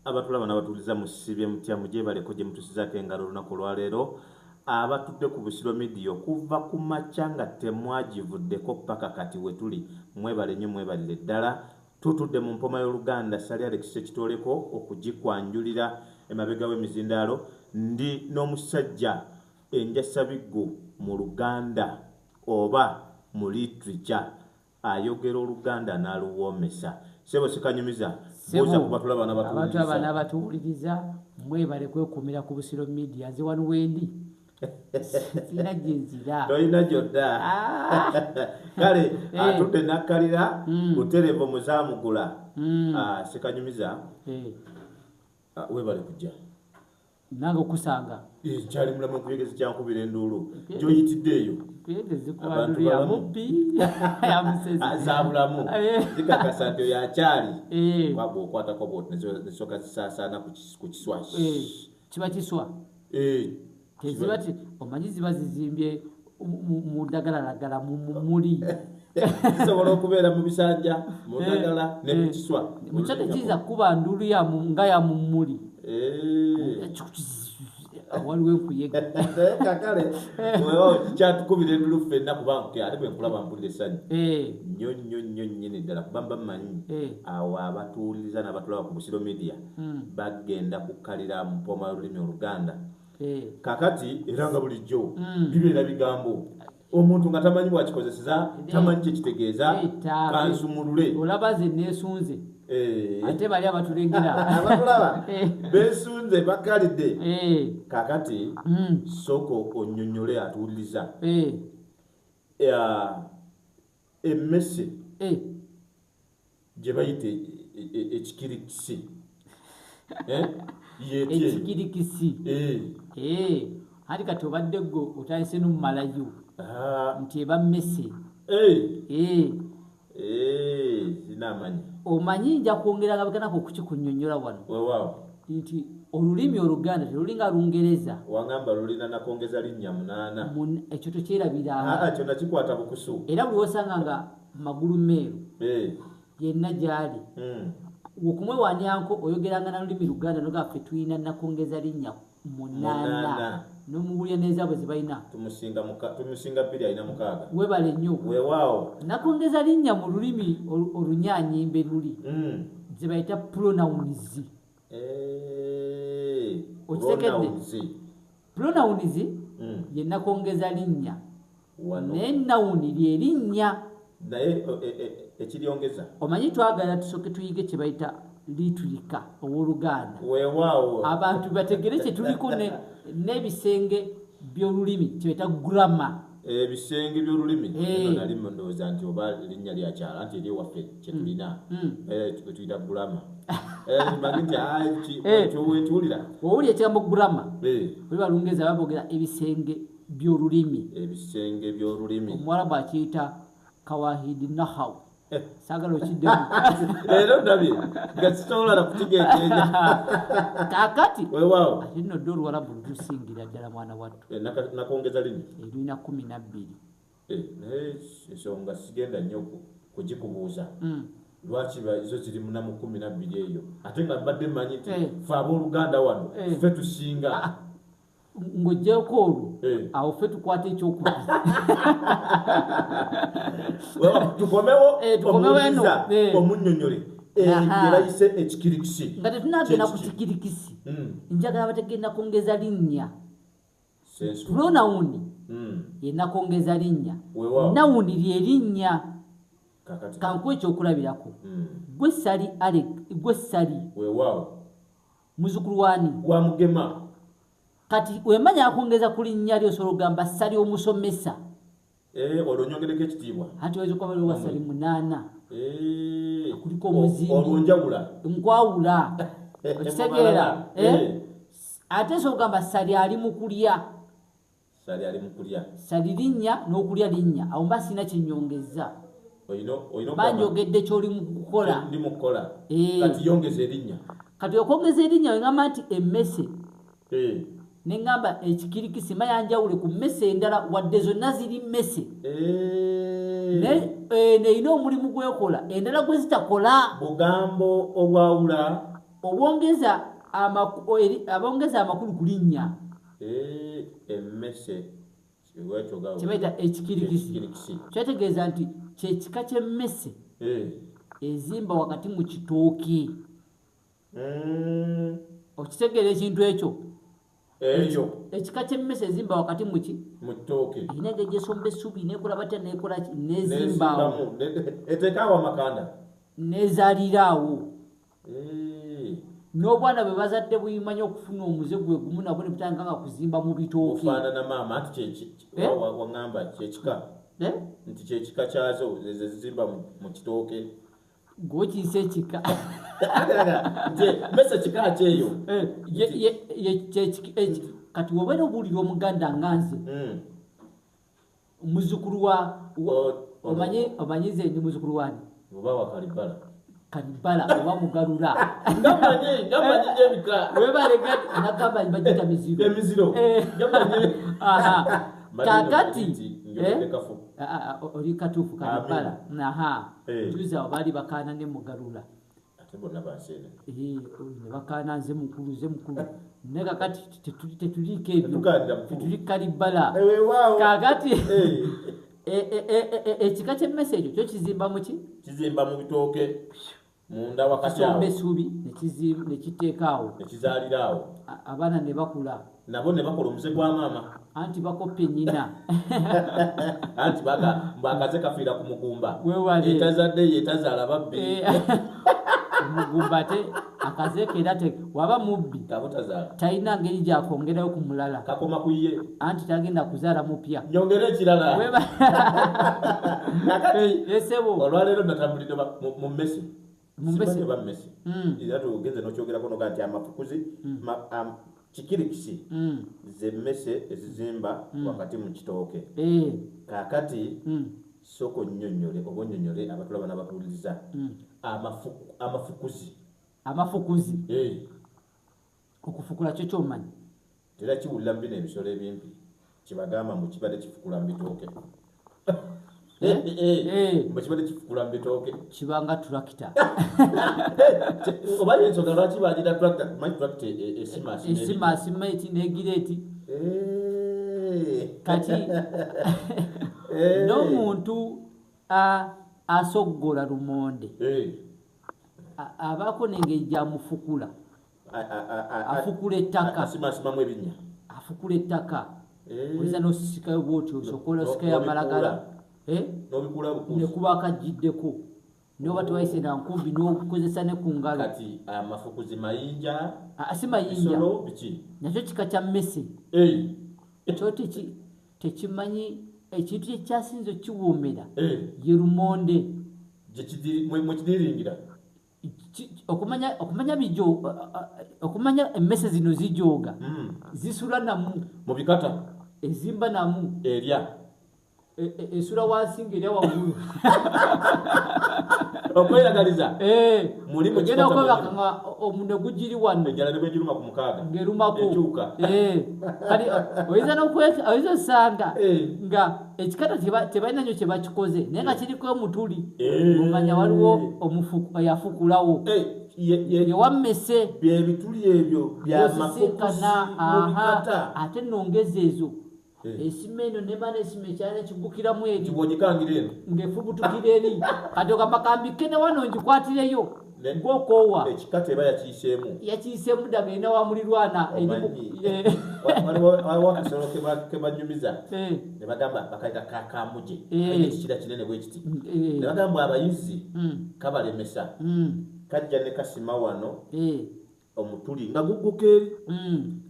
abatulaba n'abatuuliza mu ssibye mutya mugye baleko gye mutusizaako engalo olunaku olwaleero abatudde ku Busiro Media okuva ku makya nga temwagivuddeko paka kati we tuli mwebale nnyo mwebalire ddala tutudde mu mpoma y'Oluganda Sali Alex Kitoleko okugikwanjulira emabega w'emizindaalo ndi n'omusajja enjasabiggu mu Luganda oba mu literature ayogera Oluganda n'aluwoomesa sebo sikanyumiza boza kubatula bana batuwuliriza mwebale kwekuumira ku Busiro Media nze wano wendi sina gyenzira toyina gyodda kale atudde nakkalira buterevo muzaamugula sikanyumiza webale kujja nange okusanga kyali mulamu kuyegeza kyankubira enduulu gyoyitiddeeyo zabulamu zikakasa nti oyo akyali waba okwatako bwoti nesoka zisaasaana ku kiswa kiba kiswa teziba ti omanyi ziba zizimbye mu ddagalalagala mumuli zisobola okubeera mu bisanja mu ddagala ne mu kiswa mukyo tekiyiza kuba ndulu nga ya mumuli waliwo enkuyega kakale kyatukubira endulu ffenna kubanga ate bwe nkulaba mpulira essanyu nnyo nnyini ddala kuba mba mmanyi awo abatuuliriza n'abatulaba ku Busiro Media bagenda kukkalira mu mpoma y'olulimi Oluganda kakati era nga bulijjo bibeera bigambo omuntu nga tamanyi bwakikozeseza tamanyi kyekitegeeza kansumulule olaba ze neesunze ate bali abatulengera abatulaba beesunze bakkalidde kakati soko onnyonnyole atuuliriza emmese gye bayita ekikirikisi ekikirikisi ati kati obadde ggo otandise n'omumalayo nti eba mmese sinamanyi omanyi nja kwongera gabaganako okukikunnyonnyola wano nti olulimi Oluganda terulinga Lungereza wangamba lulina nakongeza linnya 8 ekyo tokyerabiranga kyo nakikwata bukusu era buli osanga nga magulu meeru yenna gyali okumwewanyanko oyogeranga na lulimi Luganda nogaffe tulina nakongeza linnya 8 n'omubulya neza bwe zibalina tumusinga 246 webale nnyo weewaawo nakongeza linnya mu lulimi olunyanyimbe luli zibayita pronouns okitekedde pronouns ye nakongeza linnya naye noun lye linnya naye ekiryongeza omanyi twagala tusooke tuyige kye bayita litulika ow'Oluganda weewaawo abantu bategere kye tuliko n'ebisenge by'olulimi kye bayita grammar ebisenge by'olulimi nali ndowooza nti oba linnya lyakyala nti eryewaffe kye tulina tuyita grammar manyi nti wekiwulira owuli ekigambo grammar oli Balungereza babogera ebisenge by'olulimi omuwala bw'akiyita kawahidi nahau sagala okiddemu leero ndabye nga sitobola na kukigendeenya kakati weewaawo ate nno dde Oluwarabu lutusingira ddala mwana wattu nakongeza linnya erulina 12 naye ensonga sigenda nnyo kugikubuuza lwaki zo ziri muna mu 12 eyo ate nga mbadde mmanyi nti fe ab'Oluganda wano ffe tusinga ng'oggyeko olwo awo ffe tukwata ekyokubiri tukomewo omuliza omunnyonnyole yebayise ekikirikisi nga tetunagenda ku kikirikisi njagala bategenda kongeza linnya pronoun ye nakongeza linnya noun lye linnya kankuwa ekyokulabirako gwe sali weewaawo muzukulu wani wamugema kati wemanya akongeza ku linnya lyo osobola ogamba sali omusomesa olwo nyongereko ekitiibwa ate oyinza okuba baliwo sali 8 kuliko omuzimbi olwonjawula nkwawula okitegeera ate osobola ogamba sali ali mu kulya sali linnya n'okulya linnya awo mba sina kyenyongeza banjogedde kyoli mu kukola kati yongeza erinnya kati okongeza erinnya wengamba nti emmese nengamba ekikirikisi mayanjawule ku mmese endala wadde zonna ziri mmese neyina omulimu gwekola endala gwe zitakola bugambo obwawula abongeza amakulu ku linnya emmese kyebayita ekikirikisi kyetegeeza nti kyekika ky'emmese ezimba wakati mu kitooke okitegeera ekintu ekyo ekika ky'emmese ezimba wakati mu kitooke erina engeri gyesomba essubi nekola batya nekola nezimbaawo eteekaawo amakanda nezaaliraawo n'obwana bwe bazadde buyimanya okufuna omuze gwe gumu nabwo ne butandika nga kuzimba mu bitooke ofaanana maama nti waŋŋamba kyekika nti kyekika kyazo zezimba mu kitooke gwokiisa ekika mese kika kyeyo kati wobeera obuulira omuganda nga nze muzukulu wa omanyize ndi muzukulu wani oba wakalibala Kalibala oba Mugalula ngamanyi ebika webalega nagamba bagita miziro emiziro ngamanyi kakati oli katuufu Kalibala juza bali bakana ne Mugalula ate bonna basene ne bakana nze mukulu ne kakati tetuliko ebyo tetuli Kalibala kakati ekika ky'emmese ekyo kyo kizimba mu bitooke munda wakati awo kisomba essubi nekiteekaawo nekizaaliraawo abaana ne bakula nabo ne bakola omuze gwa maama anti bakoppe nnyina anti mbakaze kafiira ku mugumba etazadde yetazaala babbi omugumba ate akazeeko era waba mubbi talina ngeri gyakongerayo ku mulala kakoma ku ye anti tagenda kuzaala mupya nyongere ekirala esebo olwaleero natambulidde mu mmese simanyi ba mmese era tugenze n'okyogerako noga nti amafukuzi kikirikisi ze mmese ezizimba wakati mu kitooke kakati soko onnyonnyole oba onnyonnyole abatulaba n'abatuwuliriza amafukuzi okufukula kyo kyomanyi tera kiwulira mu bino ebisolo ebimpi kibagamba mu kibadde kifukula mu bitooke mukibadde kifukula mu bitooke kibanga tulakita oba yensonga lwaki bagira tulakita manyi tulakita esimaasima eti negira eti kati n'omuntu asoggola lumonde abaako n'engeri gyamufukula afukula ettaka asimaasimamu ebinnya afukula ettaka oyinza n'osisikayo bwotyo osokola osikayo amalagala nekuba akajjiddeko noba tewayise na nkumbi n'okozesa ne ku ngalo kati amafukuzi mayinja si mayinja biki nakyo kika kya mmese kyo tekimanyi ekintu ekyasinza okiwoomera ye lumonde mwekidiringira okumanya emmese zino zijooga zisula namu mu bikata ezimba namu erya esula wansi ng'erya waggulu okweyagaliza ogenda okwebakanga omune gugiri wano ejjala ne bwegiruma ku mukaaga ng'erumako ekyuka kati oyinza osanga nga ekikata tebalina nyo kye bakikoze naye nga kiriko omutuli omanya waliwo yafukulawo yewammese byebituli ebyo byamasinkana ate nongeza ezo esima eno nemana esima ekyalina ekigukiramu eri ng'efubutukira eri kati okamakambike ne wano ngikwatireyo ng'okoowa ekikata eba yakiyiseemu ddala erina wa mulirwana waliwo akasolo kebanyumiza ne bagamba bakaita kakamuje ekikira kinene bwekiti ne bagamba abayizi kabalemesa kajja ne kasima wano omutuli nga gugguka eri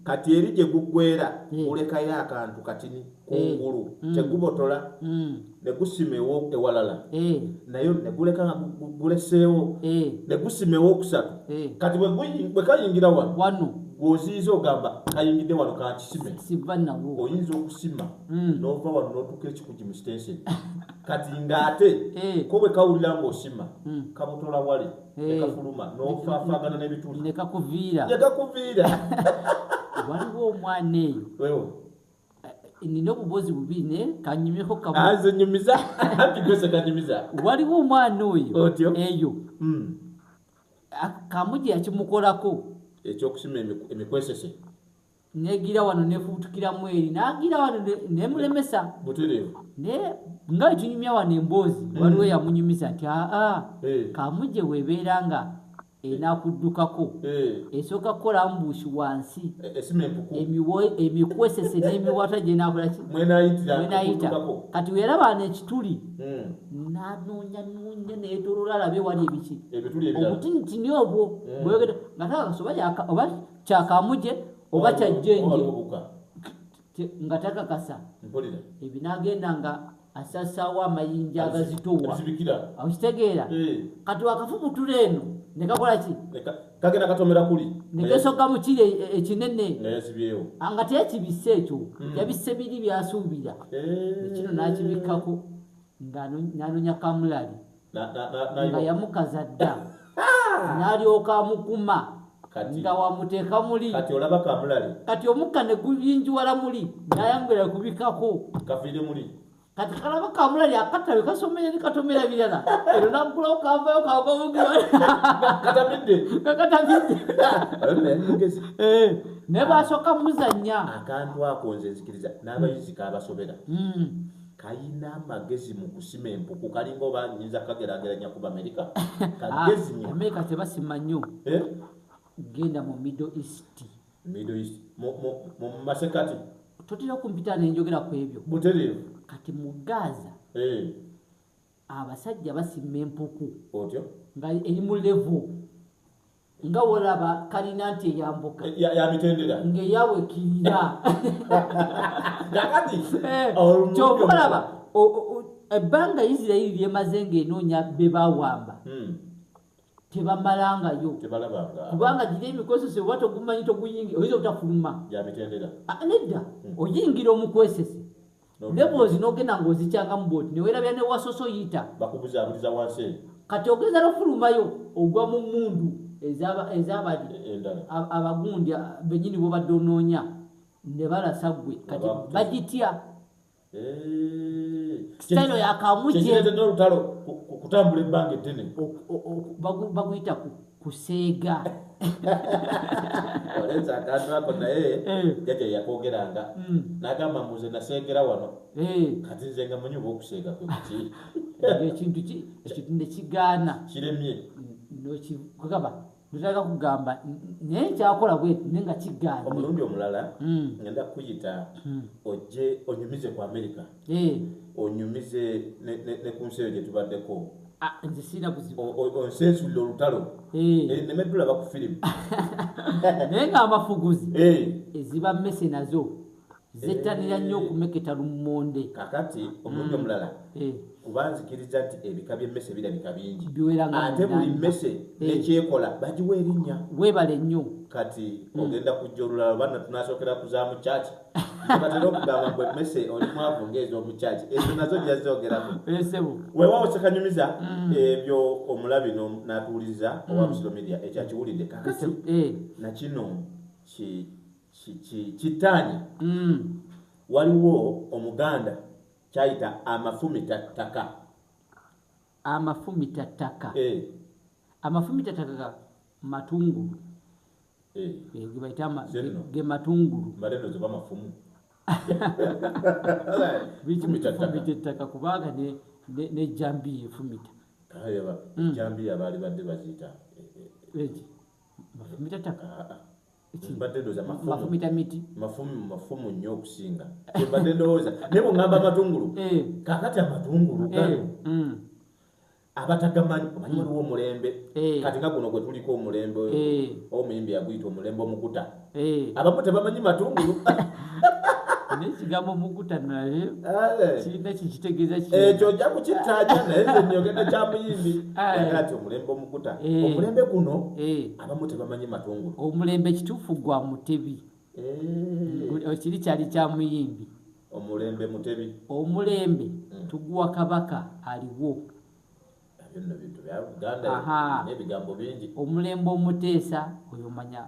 kati eri gye guggwera olekayo akantu katini kungulu tegubotola ne gusima ewalala nayo ne guleka nga guleseewo ne gusima ewokusatu kati bwe kayingira wano gwoziiza ogamba kayingidde wano kankisime oyinza okusima n'ova wano n'otuka ekikugi mu sitenseni kati ng'ate ko bwe kawulira ng'osima kabutola wale nekafuluma n'ofaafaagana n'ebituli nekakuviira waliwo omwana eyo nina obubozi bubiri ne kanyumyeko nze nyumiza anti gwese kanyumiza waliwo omwana oyo eyo Kamuji yakimukolako ekyokusima emikwesese negira wano nefuutukira mweri nagira wano nemulemesa butereevu nga etunyumya wano emboozi waliwo yamunyumisa nti Kamuji webeera nga enakuddukako esooka kukola ambushi wansi emikwesese n'emiwata gye nakolaki mwenayita kati weeraba ekituli nanoonya neetolola alabe wali ebiki obutinitini obwo bweyogera nga tagakasoba oba kyakamuje oba kyajjenje nga takakasa ebinagenda nga asasaawo amayinja agazitowa okitegeera kati wakafubutula eno nekakola ki kagenda katomera kuli negesooka mu kiri ekinene nayasibyewo nga teyakibisse ekyo yabisse biri byasuubira ekino nakibikkako nanoonya kamulali nga yamukaza dda n'alyoka amukuma nga wamuteeka muli kati olaba kamulali kati omukka ne guyinjuwala muli nayambera kubikako kafiire muli kati kalaba kamulali akatabe kasomere ni katomera birala ero nakulawo kavayo kakatabidde ne basooka muzannya akantu ako nze nzikiriza n'abayizi kabasobera kayina amagezi mu kusima empuku kalinga oba nyinza kageraageranya kuba Amerika kagezi nnyo Amerika tebasima nnyo genda mu Middle East mu masekati totera kumpita nenjogera ku ebyo butereevu kati mu Gaza abasajja basima empuku otyo nga eri mu level nga wolaba kalina nti eyambuka yamitendera ng'eyawekirira kakati kyobalaba ebbanga Isirayiri lyemaze ng'enoonya be bawamba tebamalangayo kubanga gira emikwesese oba togumanyi toguyingira oyinza obutafuluma nedda oyingira omukwesese levels n'ogenda ng'ozikyanga mu booti neweerabya ne wasosoyita bakubuzabuliza wansi kati ogenda n'ofulumayo ogwa mu mmundu ezabali abagundi benyini bobadde onoonya ne balasa gwe kati bagitya sitayiro yakamuje n'olutalo kutambula ebbanga eddene baguyita kuseega olenza akantu ako naye jajja yakogeranga n'agamba muze naseegera wano kati nze nga manyi oba okuseega kwe kuki ekintu nekigaana kiremye kugaba notaka kugamba naye kyakola bwetu naye nga kigaanye omulundi omulala ngenda kuyita ojje onyumize ku Amerika onyumize ne ku nsi eyo gye tubaddeko nze sirina buzibu onsensulira olutalo nemeddula baku firimu naye ng'amafuguzi eziba mmese nazo zettanira nnyo okumeketa lumonde kakati omulundi omulala kuba nzikiriza nti ebika by'emmese birabika bingi biweranga ate buli mmese nekyekola bagiwa erinnya weebale nnyo kati ogenda kujja olulala bana tunasookera kuzaamu kyaki batera okugamba mbwe emmese oli mwavu ng'ez'omukyaki ezo nazo gyazoogerako weewaawo sekanyumiza ebyo omulabi n'atuwuliriza owa Busiro Media ekyakiwulidde kakati nakino kitaanye waliwo omuganda kyayita amafumitattaka amafumitattaka matungulu ge matungulu maleno zoba mafumu bikimufumitattaka kubanga nejambiya efumita kayaba jambiya baali badde baziyita mafumitattaka mbadde ndowooza mafumita miti mafumu nnyo okusinga mbadde ndowooza naye bw'ŋŋamba amatungulu kakati amatungulu gano abatagamanyi omanyi waliwo omulembe kati nga guno gwe tuliko omulembe omuyimbi yaguyita omulembe omukuta abamu tebamanyi matungulu n'ekigambo mukuta naye kirina kikitegeeza ekyo ojja kukitaanya naye nze nyogedde kya muyimbi ati omulembe omukuta omulembe guno abamu tebamanyi matungulu omulembe kituufu gwa mutebi kiri kyali kya muyimbi omulembe mutebi omulembe tuguwa kabaka aliwo bino bintu bya Buganda n'ebigambo bingi omulembe omuteesa oyo manya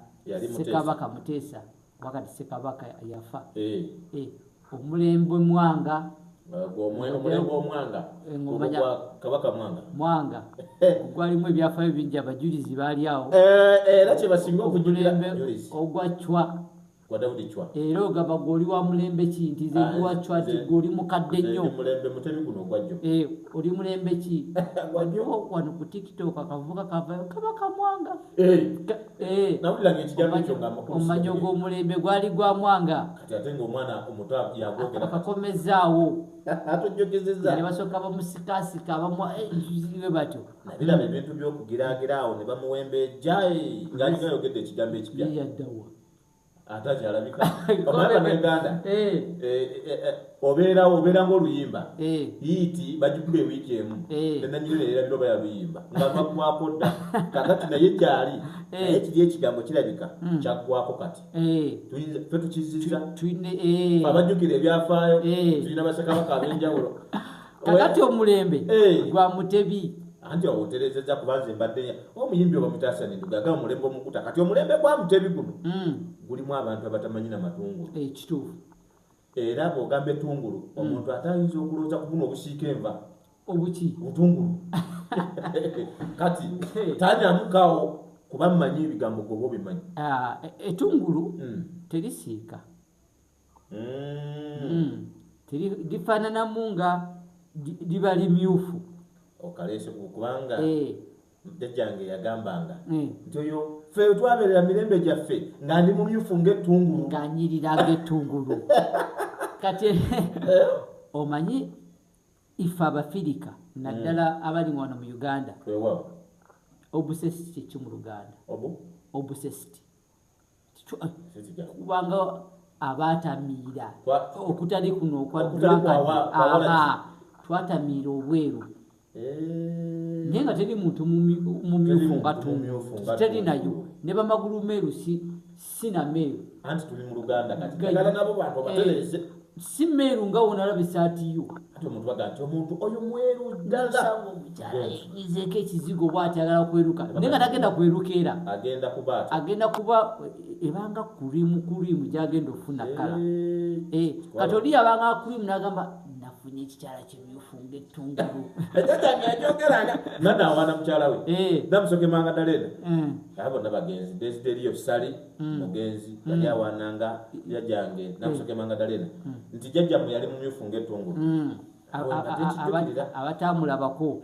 Ssekabaka Muteesa wakati Ssekabaka yafa omulembe Mwanga Omulembe omwanga Kabaka Mwanga gwalimu ebyafaayo bingi abajulizi baali awo era kye basinga okujulira ogwa Chwa kwa Daudi Chwa era ogamba gw'oli wa mulembe ki nti ze gwa Chwa ti gw'oli mukadde nnyo mulembe mutebi guno ogwajjo oli mulembe ki waliwo wano ku TikTok akavuga kavayo Kabaka Mwanga nawulira ng'ekigambo ekyo nga omumanyi ogw'omulembe gwali gwa Mwanga kati ate ng'omwana omuto yagwogera akakomezaawo atojjogezeza ne basooka bamusikasika bamuwe batyo nabiraba ebintu by'okugiraagira awo ne bamuwembejja ng'alina ayogedde ekigambo ekipya yaddawa ate akyalabika omwana n'eganda obeera ng'oluyimba yiiti bagikuba ewiiki emu nenanyirira erabiro ba yaluyimba nga bagwako dda kakati naye gyali naye kiri ekigambo kirabika kyaggwako kati fe tukizizza abajjukira ebyafaayo tulina bassekabaka ab'enjawulo kakati omulembe gwa Mutebi anti owoterezeza kubanze mbadde omuyimbi oba Mutaasani Ndugaga omulembe omukuta kati omulembe gwa Mutebi guno gulimu abantu abatamanyi na matungulu kituufu era bw'ogamba ettungulu omuntu atayinza okulowooza ku buno obusiika enva obuki butungulu kati tanyamukaawo kuba mmanyi ebigambo goba obimanyi ettungulu terisiika lifaananamu nga liba limyufu okaleese kubanga jjajjange yagambanga nti oyo ffe twabeerera mirembe gyaffe nga ndi mumyufu ng'ettungulu ng'anyirira ng'ettungulu kati omanyi ife Abafirika naddala abali wano mu Uganda obusesi kyeki mu Luganda obusesi kubanga abaatamiira okutali kuno okwa twatamiira obweru naye nga teri muntu mumyufu nga teri nayo ne bamagulu meeru si na meeru anti tuli mu Luganda kati kagala nabo bantu abatereze si meeru nga wonalaba esaati yo ate omuntu baga nti omuntu oyo mweru ddala izeeko ekizigo bw'ati agala kweruka naye nga tagenda kweruka era agenda kuba ebanga kurimu gyagenda okufuna kala kati oli yabanga kurimu n'agamba nafunye ekikyala kimyufu ng'ettungulu ejjajjange yajyogeranga nadaawaana mukyala we namusoke manga Dalena abonna bagenzi Desiderio Sali mugenzi yali awaananga jjajjange namusoke manga Dalena nti jjajjammwe yali mumyufu ng'ettungulu abatamulabako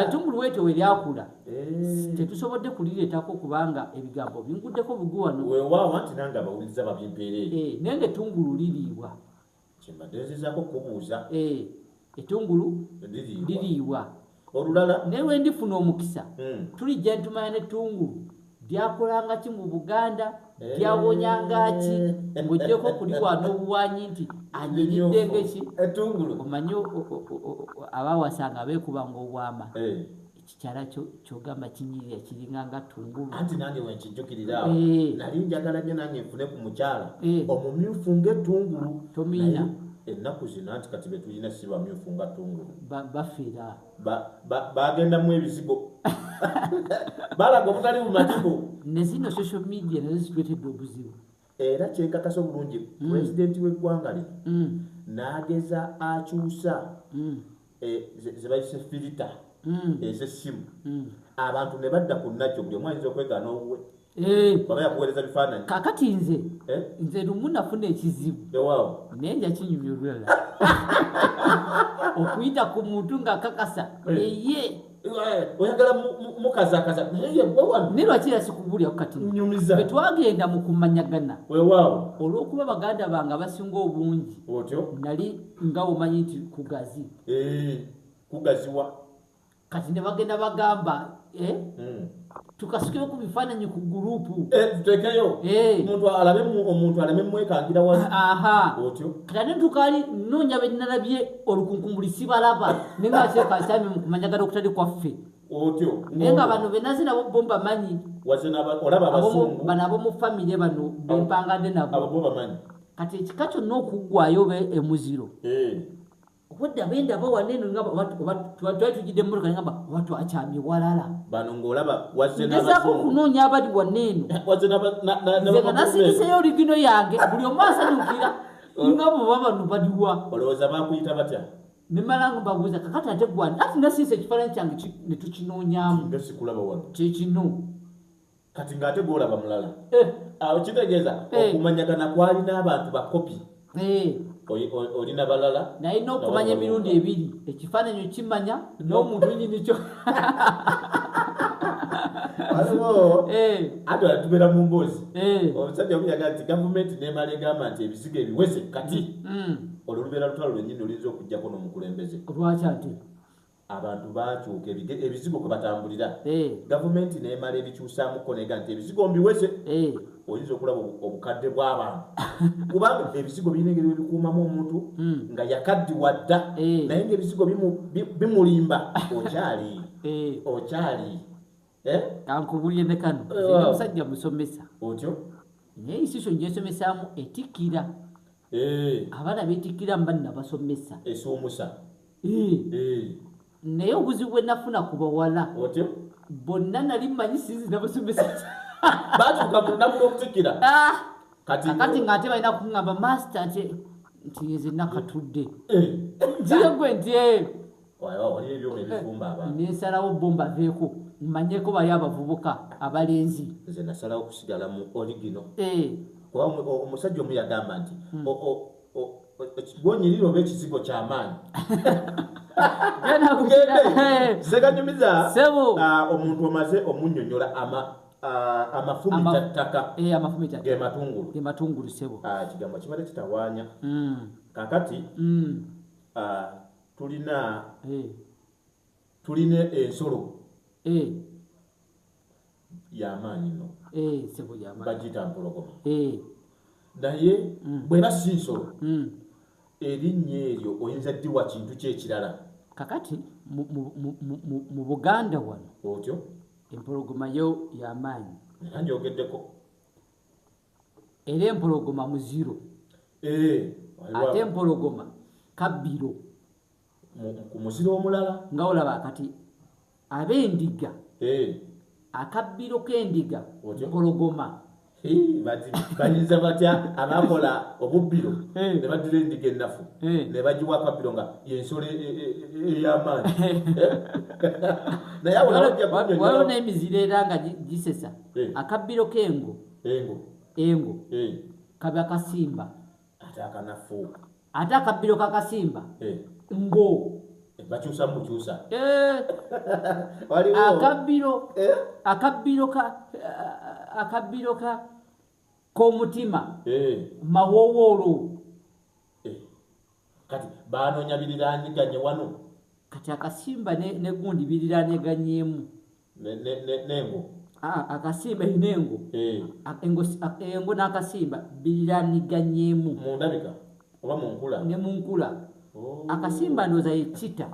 ettungulu weetyo we lyakula tetusobodde kulireetako kubanga ebigambo binguddeko buguwano weewaawo anti nange abawuliriza babimpeerere naye ng'ettungulu liriibwa kyembaddeezezaako kubuuza ettungulu liriibwa olulala naye lwe ndifuna omukisa tulijja ntumanya n'ettungulu lyakolanga ki mu Buganda lyawonyanga ki ng'ojjeko kuliwaana obuwanyi nti anyiridde ng'eki ettungulu omanyi abaawasanga beekubanga obwama ekikyala kyogamba kinyirira kiringa nga ttungulu anti nange wenkijjukirira awo nali njagala nnyo nange nfune ku mukyala omumyufu ng'ettungulu tomiina ennaku zino anti kati betulina si bamyufu nga ttungulu bafeera bagendamu ebizigo balaga obutali bumakigo ne zino social media nazo zituletedde obuzibu era kyenkakasa obulungi pulezidenti w'eggwanga lino n'ageza akyusa ze bayise filita ez'essimu abantu ne badda ku nnakyo buli omu ayinza okwegaana obuwe baba yakuweereza bifaananyi kakati nze lumu nafuna ekizibu ewaawo naye nja kinyumya olulala okuyita ku muntu ng'akakasa oyagala mukazakaza naye lwakira sikubulyaku kati nyumiza bwe twagenda mu kumanyagana weewaawo olw'okuba baganda bange abasinga obungi otyo nali nga omanyi nti kugazi kugaziwa kati ne bagenda bagamba tukasukire ku bifaananyi ku gurupu tutekeyo omuntu aleme mwekangira wano otyo kati ne tukali noonya be nnalabye olukunkumuli sibalaba naye nga kyekakyami mu kumanyagana okutali kwaffe otyo naye nga bano benazi nabo bo mbamanyi olaba abasungu bano ab'omu famire bano bempangade nabo bo bamanyi kati ekika kyonna okuggwayo be emuziro obudde abenda bawaneno twali tujjidde mmotoka ngamba oba twakyamye walala bano ng'olaba ngezaako okunoonya abali waneno nze nga nasiriseyo oligino yange buli omu asanyukira nga bwe bano baliwa olowooza bakuyita batya ne mala mbabuuza kakati ate gwani ati nasiisa ekifaananyi kyange ne tukinoonyaamu nga sikulaba wano kyekino kati ng'ate gwolaba mulala awo kitegeeza okumanyagana kwalina abantu bakopi olina balala nalina okumanya emirundi ebiri ekifaananyi okimanya n'omuntu nyini kyo waliwo ate tubeera mu mboozi omusajja omuyaga nti gavumenti nemala egamba nti ebizigo ebiwese kati olwo lubeera lutalo lwennyini oluyinza okugjako n'omukulembeze lwaki ate abantu bakyuka ebizigo kwe batambulira gavumenti nemala ebikyusaamuko nega nti ebizigo mbiwese oyinza okulaba obukadde bw'abantu kubanga ebizigo birina engeri bebikuumamu omuntu nga yakaddiwa dda naye ngaebizigo bimulimba okyali kankubulye ne kano nze omusajja musomesa otyo naye institution gyesomesaamu etikkira abaana betikkira mbanna basomesa esuumusa naye obuzibu bwe nafuna ku bawala otyo bonna nali mmanyi sinzi nabasomesa bakyuka mu lunaku lw'okutikkira kakati ng'ate balina kuŋŋamba master nti nze nakatudde nzire gwe nti nensalawo bo mbaveeko mmanyeko bali abavubuka abalenzi nze nasalawo okusigala mu origino kuba omusajja omu yagamba nti gwonyirira oba ekizigo ky'amaanyi seganyumiza omuntu omaze omunnyonnyola amafumitattaka ge matungulu sebo kigambo kibadde kitawaanya kakati tulina ensolo y'amaanyi nno bagiyita mpologoma naye bweba si nsolo erinnya eryo oyinza ddiwa kintu kyekirala kakati mu Buganda wano otyo empologoma yo y'amaanyi era njogeddeko era empologoma muziro ate empologoma kabbiro ku muziro omulala nga olaba kati ab'endiga akabbiro k'endiga empologoma bayinza batya abakola obubbiro ne baddira endiga ennafu ne bagiwa akabbiro nga yensolo ey'amaanyi naye waliwo n'emiziro era nga gisesa akabbiro k'engo kaba kasimba ate akabbiro kakasimba ngo bakyusa mukyusa akabbiro k'omutima mawowoolo kati banoonya biriranyiganye wano kati akasimba ne gundi biriranyeganyemu nengo akasimba inengo engo n'akasimba biriranyeganyemu mu ndabika oba mu nkula ne mu nkula akasimba ndooza yekita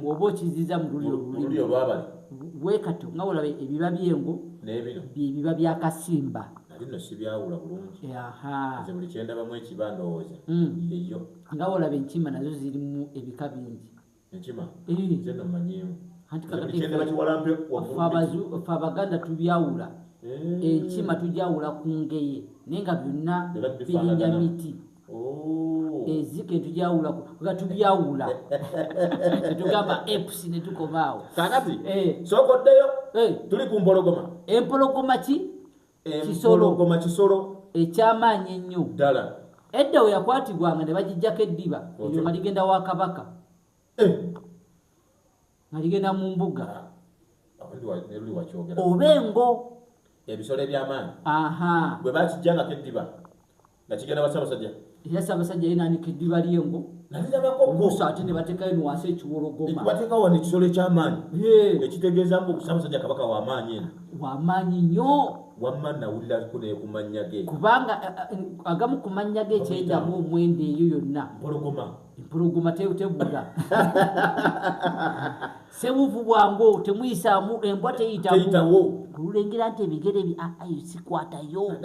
oba okiziza mu lulimi olwabali bwekatyo nga olaba ebiba byengo byebiba byakasimba nalino sibyawula bulungi nze buli kyendabamu ekiba ndowooza eyo nga olaba enkima nazo zirimu ebika bingi enkima nze nomanyimu fe Abaganda tubyawula enkima tugyawula ku ngeye naye nga byonna birinnya miti ezike tugyawula nga tubyawula tetugamba epusi ne tukomaawo kakati sokoddeyo tuli ku mpologoma empologoma kisolo ekyamaanyi ennyo ddala edda we yakwatibwanga ne bagijjako eddiba eryo nga ligenda wa kabaka nga ligenda mu mbuga oba engo ebisolo ebyamaanyi bwe bakijjangako eddiba nga kigenda basabasajja era Ssaabasajja yenanika eddiba ly'engo oluusi ate ne bateekayo no wansi ekiwologoma bateekawo wano ekisolo eky'amaanyi ekitegeeza mbu Ssaabasajja kabaka w'amaanyi eno w'amaanyi nnyo wamma nawulirako naye ku mannya ge kubanga agamu ku mannya ge ekyendamu omwenda eyo yonna empologoma tebula sebuvu bwangu temuyisaamu embwa teyitawo olulengera nti ebigere sikwatayo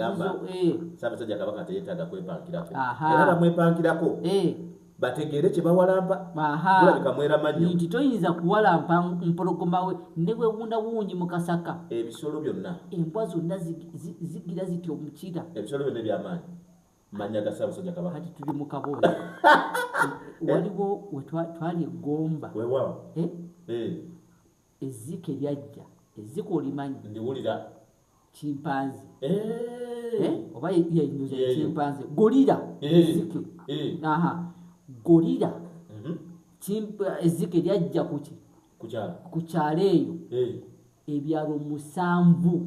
Ssaabasajja kabaka teyeetaaga kwepankirako era bamwepankirako bategeere kye bawalampa bulabika mweramanyo nti toyinza kuwalampa mpologoma we ne bwewunda wuunyi mu kasaka ebisolo byonna embwa zonna zigira ziti omukira ebisolo byonna ebyamaanyi manya ga Ssaabasajja Kabaka kati tuli mu Kabonde waliwo twali eggomba weewaawo ezzike lyajja ezzike olimanyi ndiwulira chimpanze oba yayinyoza chimpanze gorilla ezzike gorilla ezzike lyajja ku kyalo eyo ebyalo 7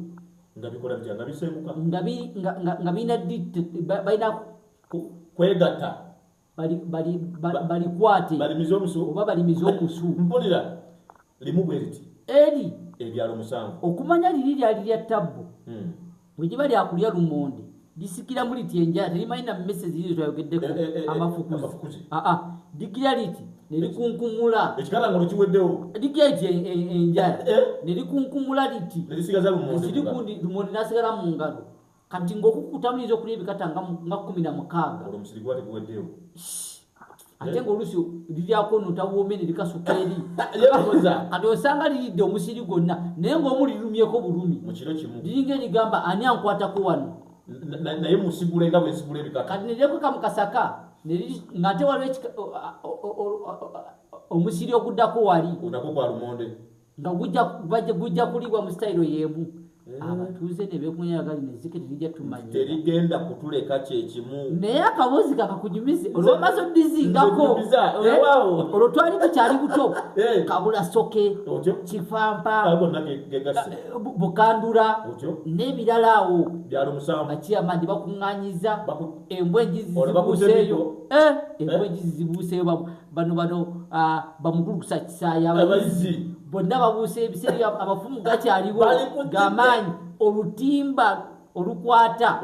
nga bikola bitya nga bisenguka nga bina balina kwegatta balikwate balimize omusu oba balimize omusu mpulira limu bwe liti eri ebyalo 7 okumanya liri lyali lya ttabbo bwe giba lyakulya lumonde lisikira mu liti enjala terimanyi na mmese ziri twayogeddeko amafukuzi ligira liti nelikunkumula ekikalangalo kiweddewo ligira liti enjala nelikunkumula liti nelisigaza lumonde nasigala mu ngalo kati ng'okukutamuliza okulya ebikata nga 16 olwo omusiri gwali guweddewo ate ng'oluusi liryako notawoome ne likasuka eri kati osanga liridde omusiri gwonna naye ng'omu lirumyeko bulumi mu kiro kimu liringa erigamba ani ankwatako wano naye musigule nga bwe nsigula ebikata kati neryekweka mu kasaka ng'ate waliwo omusiri oguddako wali onako gwa lumonde nga gujja kulibwa mu sitayiro y'emu abatuuze ne beekunyagali nezzike terijja tumanya terigenda kutuleka kyekimu naye akabuuzi kakakunyumize olwomaze oddizingako olwo twali tukyali buto kabula soke kifampa bukandula n'ebirala awo bakiyamandi bakuŋŋanyiza embwa enjizi zibuuseeyo embwa enjizi zibuuseeyo bano bamukulukusa kisaayi abayizi bonna babuuse ebiseera abafumu gakyaliwo gamaanyi olutimba olukwata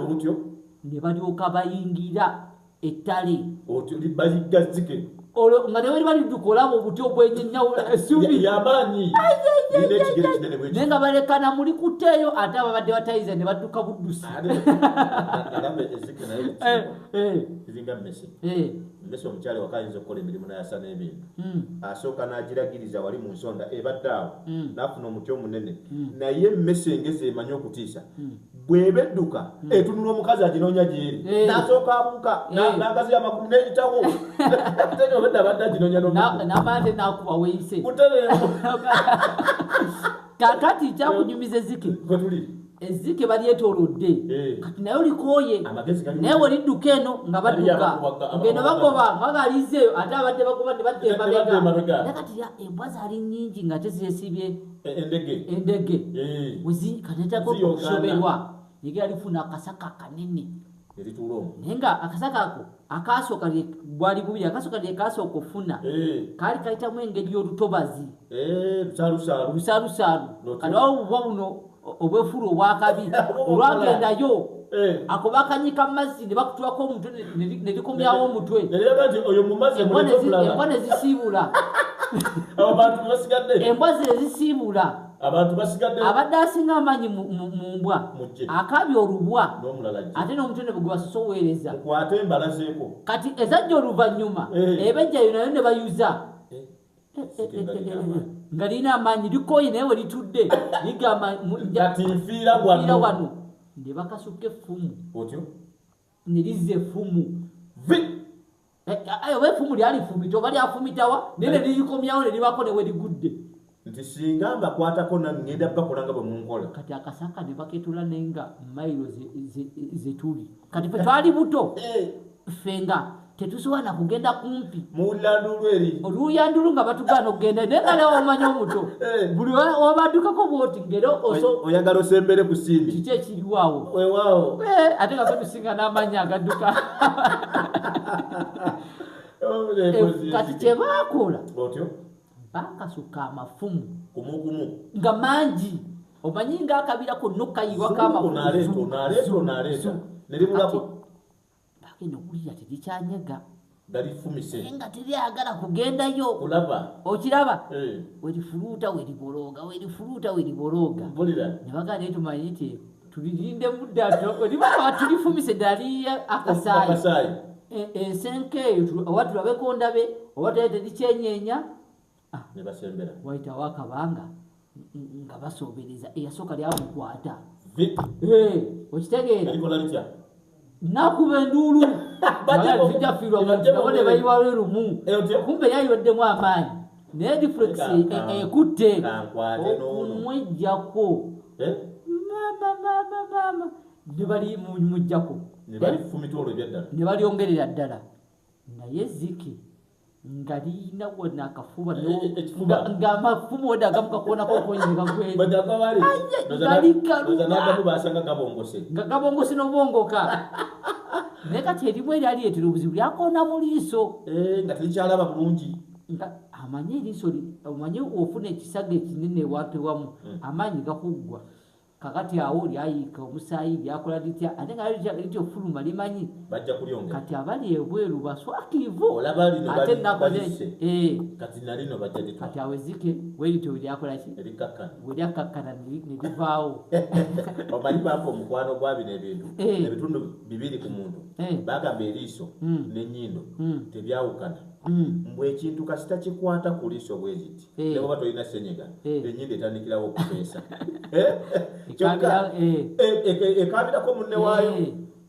ne balyoka bayingira ettale nga newe liba lidduka olaba obuti obwenyenya essubi yamaanyi naye nga balekana muli kutteeyo ate ababadde batayiza ne badduka buddusi mmese omukyala wakayinza okukola emirimu nayasa n'ebintu asooka n'agiragiriza wali mu nsonda ebadde awo n'afuna omuti omunene naye mmese engezi emanyi okutiisa bw'eba edduka etunula omukazi aginoonya gyeri n'asooka abuuka n'agaziya amakulu n'eyitawo ate obedde abadde aginoonya n'amande n'akuba weeyise kakati kyakunyumiza ezzike ezzike balyetoolodde kati naye olikooye naye welidduka eno nga badduka ngeno bagoba bagalizeeyo ate abadde bagoba ne badda emabega naye kati embwa zaali nnyingi nga tezesibye endege katetaga okusoberwa yegera lifuna akasaka kanene naye nga akasaka ako akasooka bwali bubiri akasooka lyekasooka okufuna kaali kayitamu engeri y'olutobazi lusaalusaalu kati wawo buba buno obwefuula obwakabi olwagendayo ako bakanyika mazzi ne bakutulako omutwe ne likomyawo omutwe embwa ne zisiibula embwa zire zisiibula abadde asinga amaanyi mu mbwa akabya olubwa ate n'omutwe ne bwegwasosoweereza kati ezajja oluvannyuma ebejjayo nayo ne bayuza nga lirina amaanyi likooye naye we litudde ligamba nfiira wano ne bakasuka effumu ne lizza effumu oba effumu lyalifumita oba lyafumitawa naye ne lirikomyawo ne libako ne we ligudde nti singa mbakwatako ngenda bakolanga bwe munkola kati akasaka ne baketula naye nga mayiro zetuli kati fe twali buto fenga tetusobola kugenda kumpi oluyandulu nga batugaana okugenda naye nga lewo omanya omuto buli obaddukako bwoti ngero oyagala osembere ku sindi kiki ekiriwawo ate nga fetusinga n'amanya agadduka kati kyebakola bakasuka amafumu nga mangi omanyi nga akabira konna kayiwako amafumu bagenda okulira terikyanyega galifumise nga teryagala kugendayo okiraba werifuluuta weribologa ne bagala naye tumanyi nti tulirinde mudda olibanga tulifumise ddala akasaayi ensenke eyo oba tulabeko ndabe oba tale terikyenyeenya wayitawo akabanga nga basobereza eyasooka lyamukwata okitegeera nakuba enduulu zijafirwa mubone bayiwawo erumu kumbe yayiweddemu amaanyi naye difference ekutte okumwejjako mama nebali mujjako ne balyongerera ddala naye Ziki nga liyina wonna akafuba ng'amafumu weda agamu kakuonako okwenyiga nga gabongose n'obwongoka naye kati erimu eryali etera obuzibu lyakoona mu liiso nga terikyalaba bulungi amanye eriiso omanye ofuna ekisaga ekinene ewantu ewamu amaanyi gakuggwa kakati awo lyayiika omusaayi lyakola litya ate nga litya ofuluma limanyi kati abali ebweru baswakivu ate kati awo Zike welityo welyakolaki welyakakkana ne livaawo omanyi bampa omukwano gwa bino ebintu ebitundu bibiri ku muntu bagamba eriiso n'ennyindo tebyawukana mbwe ekintu kasita kikwata ku liiso bwe ziti ne bwoba tolina ssenyiga ennyindo etandikirawo okupeesa ekabirako munne waayo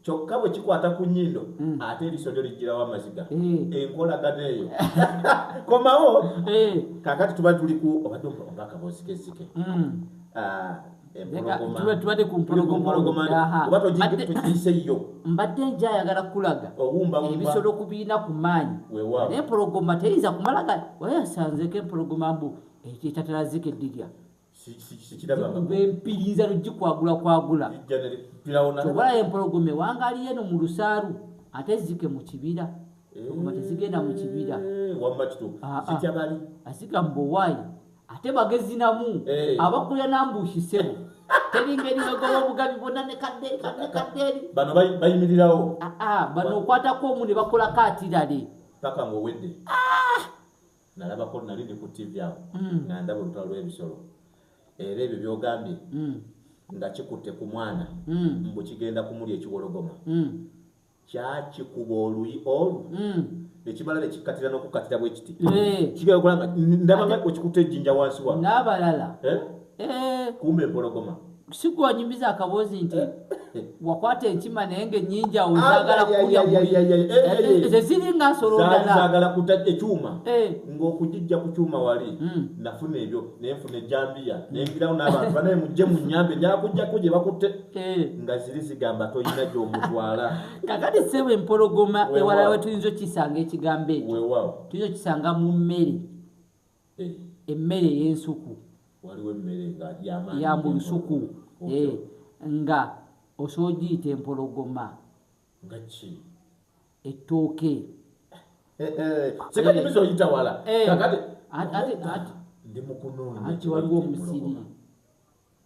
kyokka bwe kikwata ku nnyindo ate eriiso lyo lijjirawo amaziga enkolagana eyo komawo kakati tuba tuli ku obadde ng'akaboozi k'Zike tubadde ku mpologoma togiyiseyo mbadde njayagala kulaga ebisolo kubiina ku maanyi naye empologoma teyinza kumalaga wayasanzeko empologoma mbu etatala Zike eddirya bempiriza lugikwagula tobala empologoma ewangaaliyo eno mu lusaalu ate Zike mu kibira empologoma tezigenda mu kibira asiga mbowaayi ate bagezinamu abakulya nambuushisebo teringeri bagoba obugabi bonna ne kaddeeri bano bayimirirawo bano okwatako omu ne bakola kaatirale paka ng'owedde nalabako nali ndi ku TV awo nga ndaba olutalo lw'ebisolo era ebyo byogambye nga kikutte ku mwana mbu kigenda kumulya ekiwologoma kyakikuba oluyi olwo ekimala ne kikkatira n'okukatira bwe kiti kigenda okola nga ndaba nga okikutte ejjinja wansi wa n'abalala kumbe empologoma sigwanyumiza akaboozi nti wakwata enkima naye ng'ennyingi awo zaagala kulya zeziringa nsolo ndala zaagala kuta ekyuma ng'okugijja ku kyuma wali nafuna ebyo naye nfuna ejjambiya nengirawo n'abantu banaye mujje mu nnyambe njala kujjako gye bakutte nga ziri zigamba toyina gy'omutwala kakati ssebo empologoma ewala we tuyinza okisanga ekigambo ekyo tuyinza okisanga mu mmere emmere ey'ensuku waliwo emmere nga ya mu lusuku nga osobola ogiyita empologoma nga ki ettooke sekanyumiza oyita wala kakati ndi mukunoonya ati waliwo omusiri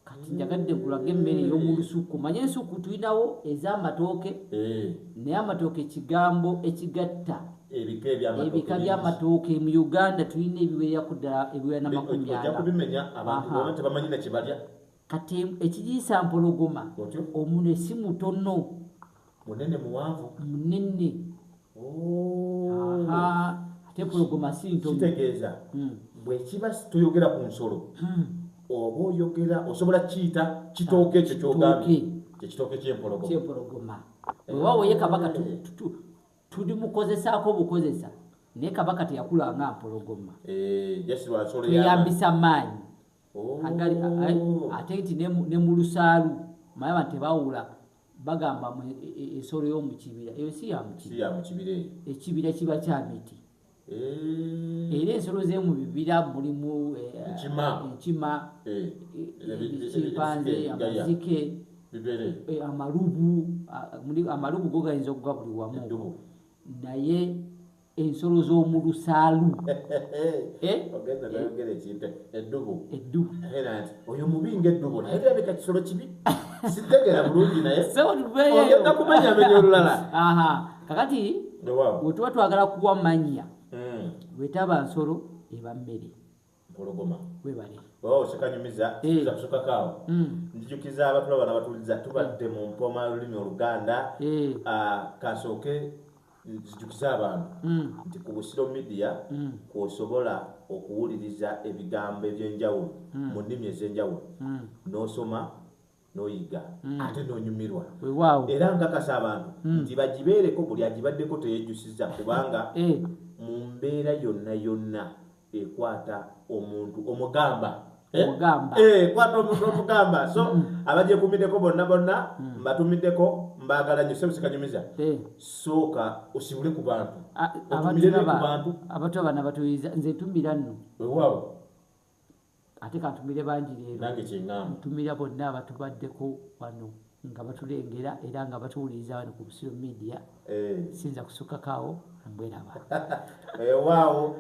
kati njagadde kulaga emmere ey'omu lusuku manye ensuku tulinawo ez'amatooke naye amatooke kigambo ekigatta ebika by'amatooke mu Uganda tulina ebiwererako ddala ebiwera na 40 kati ekigiyisa mpologoma omune si mutono munene muwanvu munene ate empologoma si ntono kitegeeza bwe kiba tuyogera ku nsolo oba oyogera osobola kiyita kitooke ekyo kyogambye kyekitooke kyempologoma wewawo ye kabaka tuli mukozesaako bukozesa naye kabaka teyakula nga mpologoma tweyambisa maanyi ate nti ne mu lusaalu maye abantu tebawula bagamba ensolo y'omu kibira eyo si ya mukibira ekibira kiba kya miti era ensolo z'emu bibira mulimu enkima ekimpanze amazike amalubu go gayinza okuga buli wamu naye ensolo z'omu lusaalu eddubu oyo mubi ng'eddubu naye kirabika kisolo kibi sitegera bulungi naye ogenda kumenyamenya olulala kakati we tuba twagala kuwa mannya wetaba nsolo eba mmere mpologoma webale osekanyumiza za kusukakaawo njijukiza abatulaba n'abatuliza tubadde mu mpoma lulimi Oluganda kasooke nzijukiza abantu nti ku Busiro Media kw'osobola okuwuliriza ebigambo eby'enjawulo mu nnimi ez'enjawulo n'osoma noyiga ate nonyumirwa era nkakasa abantu nti bagibeereko buli agibaddeko teyejjusiza kubanga mu mbeera yonna ekwata omuntu omugamba kwata omuntu omugamba so abagyekumiddeko bonna mbatumiddeko mbagala nyo sebusikanyumiza sooka osibule ku bantu otumire ku bantu abato abana batuyiza nze tumira nno weewaawo ate kantumire bangi leero nange kyeŋŋamba ntumira bonna abatubaddeko wano nga batulengera era nga batuwuliriza wano ku Busiro Media sinza kusukkakaawo mbweraba waawo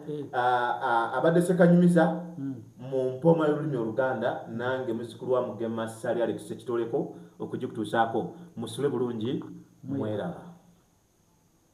abadde Ssekanyumiza mu mpoma y'olulimi Oluganda nange muzzukulu wa Mugema Sali Alex Sekitoleko okugikutuusaako musule bulungi mweraba.